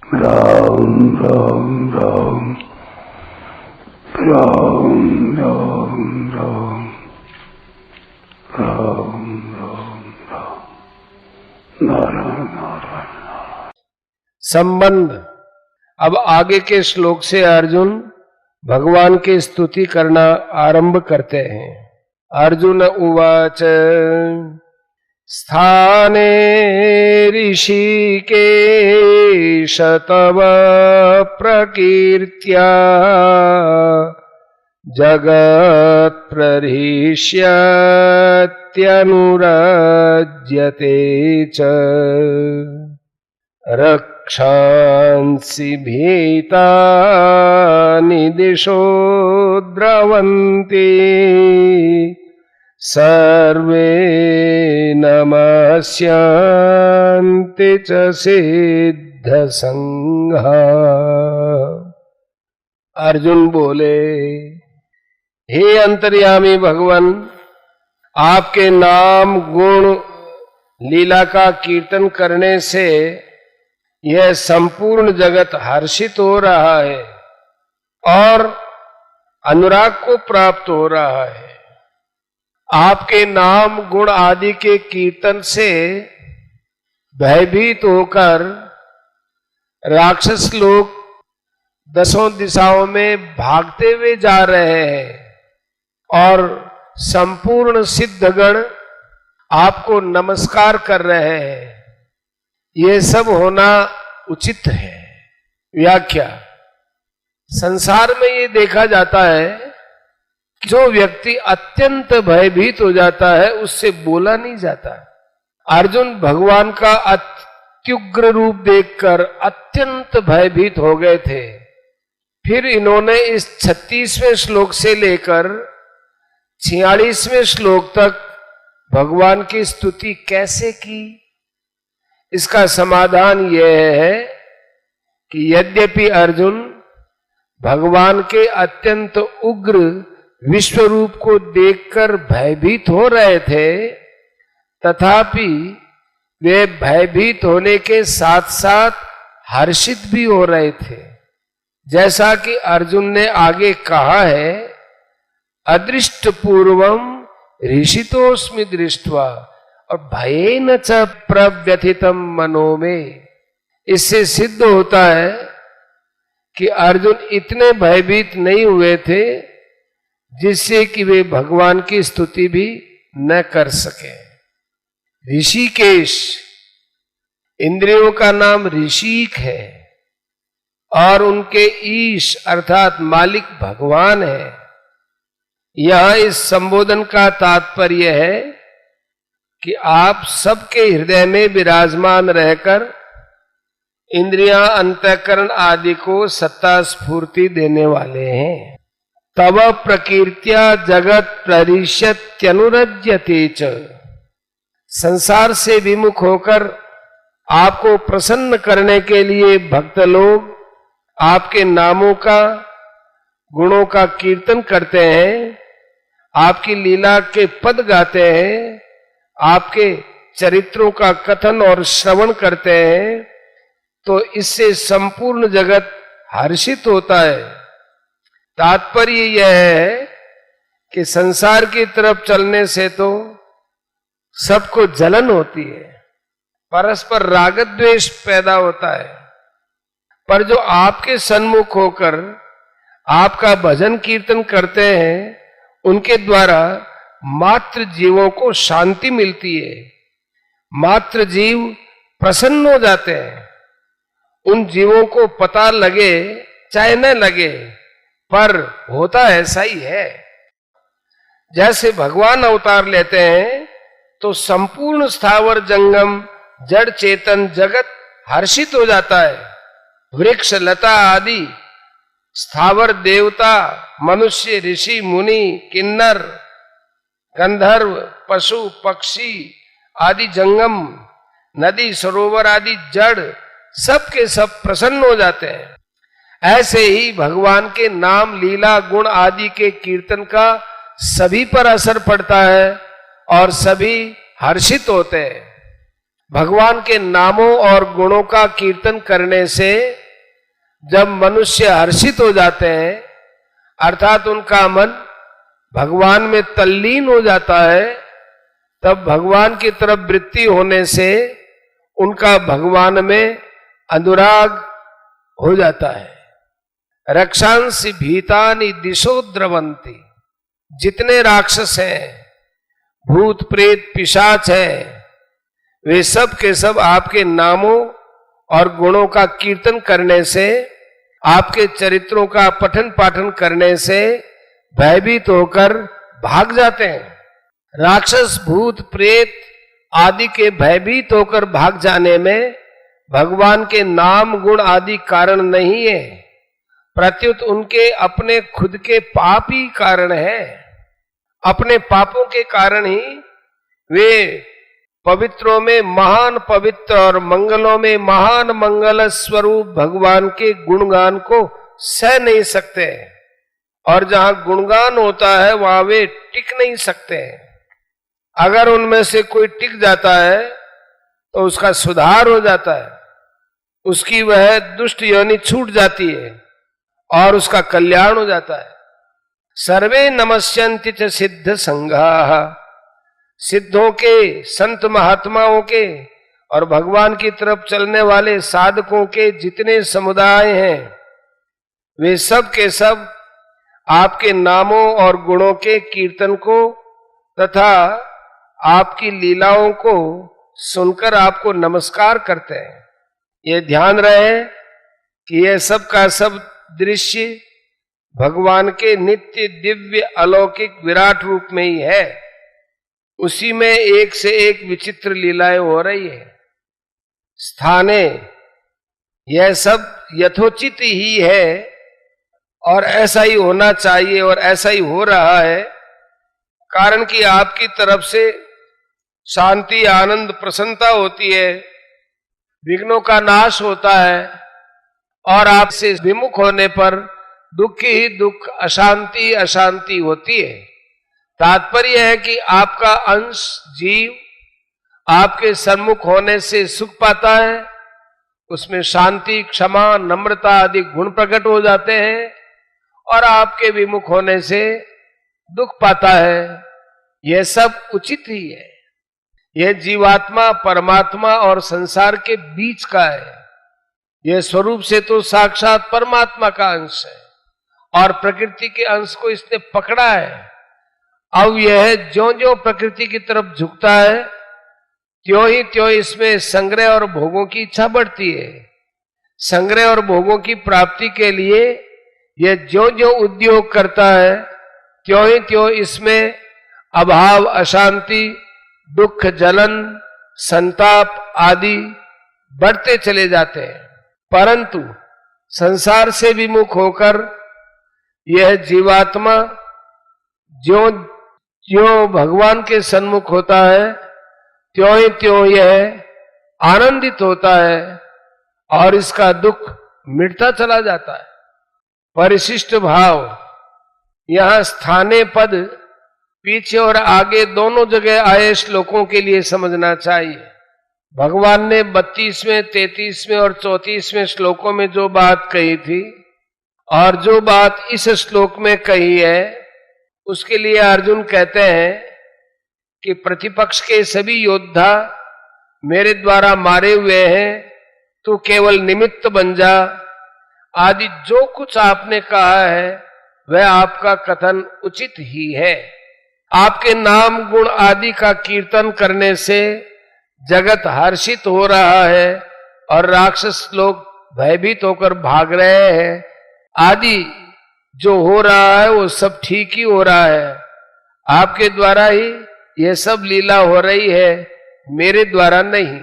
राम राम राम राम राम राम राम राम राम नारायण नारायण। संबंध। अब आगे के श्लोक से अर्जुन भगवान की स्तुति करना आरंभ करते हैं। अर्जुन उवाच स्थाने ऋषिकेश तव प्रकीर्त्या जगत् प्रहृष्यत्यनुरज्यते च रक्षांसि भीतानि दिशो द्रवन्ति सर्वे नमस्यन्ति च सिद्धसंघा। अर्जुन बोले, हे अंतर्यामी भगवान, आपके नाम गुण लीला का कीर्तन करने से यह संपूर्ण जगत हर्षित हो रहा है और अनुराग को प्राप्त हो रहा है। आपके नाम गुण आदि के कीर्तन से भयभीत होकर राक्षस लोग दसों दिशाओं में भागते हुए जा रहे हैं और संपूर्ण सिद्धगण आपको नमस्कार कर रहे हैं। ये सब होना उचित है। व्याख्या। संसार में ये देखा जाता है कि जो व्यक्ति अत्यंत भयभीत हो जाता है उससे बोला नहीं जाता। अर्जुन भगवान का अत्युग्र रूप देखकर अत्यंत भयभीत हो गए थे। फिर इन्होंने इस 36वें श्लोक से लेकर 46वें श्लोक तक भगवान की स्तुति कैसे की, इसका समाधान यह है कि यद्यपि अर्जुन भगवान के अत्यंत उग्र विश्व रूप को देखकर भयभीत हो रहे थे, तथापि वे भयभीत होने के साथ साथ हर्षित भी हो रहे थे। जैसा कि अर्जुन ने आगे कहा है, अदृष्ट पूर्वम ऋषितोस्मि दृष्ट्वा और भयेन च प्रव्यथितम मनो में। इससे सिद्ध होता है कि अर्जुन इतने भयभीत नहीं हुए थे जिससे कि वे भगवान की स्तुति भी न कर सके। ऋषिकेश इंद्रियों का नाम ऋषिक है और उनके ईश अर्थात मालिक भगवान है। यह इस संबोधन का तात्पर्य है कि आप सबके हृदय में विराजमान रहकर इंद्रियां अंतःकरण आदि को सत्ता स्फूर्ति देने वाले हैं। तव प्रकीर्त्या जगत प्रहृष्यत्यनुरज्यते च। संसार से विमुख होकर आपको प्रसन्न करने के लिए भक्त लोग आपके नामों का गुणों का कीर्तन करते हैं, आपकी लीला के पद गाते हैं, आपके चरित्रों का कथन और श्रवण करते हैं, तो इससे संपूर्ण जगत हर्षित होता है। तात्पर्य यह है कि संसार की तरफ चलने से तो सबको जलन होती है, परस्पर राग द्वेष पैदा होता है, पर जो आपके सन्मुख होकर आपका भजन कीर्तन करते हैं उनके द्वारा मात्र जीवों को शांति मिलती है। मात्र जीव प्रसन्न हो जाते हैं। उन जीवों को पता लगे चाहे न लगे, पर होता ऐसा ही है। जैसे भगवान अवतार लेते हैं तो संपूर्ण स्थावर जंगम जड़ चेतन जगत हर्षित हो जाता है। वृक्ष लता आदि स्थावर देवता मनुष्य ऋषि मुनि किन्नर गंधर्व पशु पक्षी आदि जंगम नदी सरोवर आदि जड़ सब के सब प्रसन्न हो जाते हैं। ऐसे ही भगवान के नाम लीला गुण आदि के कीर्तन का सभी पर असर पड़ता है और सभी हर्षित होते हैं। भगवान के नामों और गुणों का कीर्तन करने से जब मनुष्य हर्षित हो जाते हैं, अर्थात उनका मन भगवान में तल्लीन हो जाता है, तब भगवान की तरफ वृत्ति होने से उनका भगवान में अनुराग हो जाता है। रक्षांसि भीतानि दिशो द्रवंती, जितने राक्षस हैं, भूत प्रेत पिशाच हैं, वे सब के सब आपके नामों और गुणों का कीर्तन करने से, आपके चरित्रों का पठन पाठन करने से भयभीत होकर भाग जाते हैं। राक्षस भूत प्रेत आदि के भयभीत होकर भाग जाने में भगवान के नाम गुण आदि कारण नहीं है, प्रत्युत उनके अपने खुद के पाप ही कारण है। अपने पापों के कारण ही वे पवित्रों में महान पवित्र और मंगलों में महान मंगल स्वरूप भगवान के गुणगान को सह नहीं सकते, और जहां गुणगान होता है वहां वे टिक नहीं सकते। अगर उनमें से कोई टिक जाता है तो उसका सुधार हो जाता है, उसकी वह दुष्ट योनि छूट जाती है और उसका कल्याण हो जाता है। सर्वे नमस्यन्ति च सिद्ध संघाः, सिद्धों के, संत महात्माओं के और भगवान की तरफ चलने वाले साधकों के जितने समुदाय हैं, वे सब के सब आपके नामों और गुणों के कीर्तन को तथा आपकी लीलाओं को सुनकर आपको नमस्कार करते हैं। ये ध्यान रहे कि यह सब का सब दृश्य भगवान के नित्य दिव्य अलौकिक विराट रूप में ही है। उसी में एक से एक विचित्र लीलाएं हो रही है। स्थाने यह सब यथोचित ही है और ऐसा ही होना चाहिए और ऐसा ही हो रहा है, कारण कि आपकी तरफ से शांति आनंद प्रसन्नता होती है, विघ्नों का नाश होता है, और आपसे विमुख होने पर दुख ही दुख, अशांति अशांति होती है। तात्पर्य है कि आपका अंश जीव आपके सन्मुख होने से सुख पाता है, उसमें शांति क्षमा नम्रता आदि गुण प्रकट हो जाते हैं, और आपके विमुख होने से दुख पाता है। यह सब उचित ही है। यह जीवात्मा परमात्मा और संसार के बीच का है। यह स्वरूप से तो साक्षात परमात्मा का अंश है और प्रकृति के अंश को इसने पकड़ा है। अब यह ज्यों ज्यों प्रकृति की तरफ झुकता है, त्यों ही त्यों इसमें संग्रह और भोगों की इच्छा बढ़ती है। संग्रह और भोगों की प्राप्ति के लिए यह ज्यों ज्यों उद्योग करता है, त्यों ही त्यों इसमें अभाव अशांति दुख जलन संताप आदि बढ़ते चले जाते हैं। परंतु संसार से विमुख होकर यह जीवात्मा ज्यों ज्यों भगवान के सन्मुख होता है, त्यों ही त्यों यह आनंदित होता है और इसका दुख मिटता चला जाता है। परिशिष्ट भाव यहां स्थाने पद पीछे और आगे दोनों जगह आए श्लोकों के लिए समझना चाहिए। भगवान ने 32वें 33वें और 34वें श्लोकों में जो बात कही थी और जो बात इस श्लोक में कही है, उसके लिए अर्जुन कहते हैं कि प्रतिपक्ष के सभी योद्धा मेरे द्वारा मारे हुए हैं, तू केवल निमित्त बन जा आदि जो कुछ आपने कहा है वह आपका कथन उचित ही है। आपके नाम गुण आदि का कीर्तन करने से जगत हर्षित हो रहा है और राक्षस लोग भयभीत होकर भाग रहे हैं आदि जो हो रहा है वो सब ठीक ही हो रहा है। आपके द्वारा ही यह सब लीला हो रही है, मेरे द्वारा नहीं।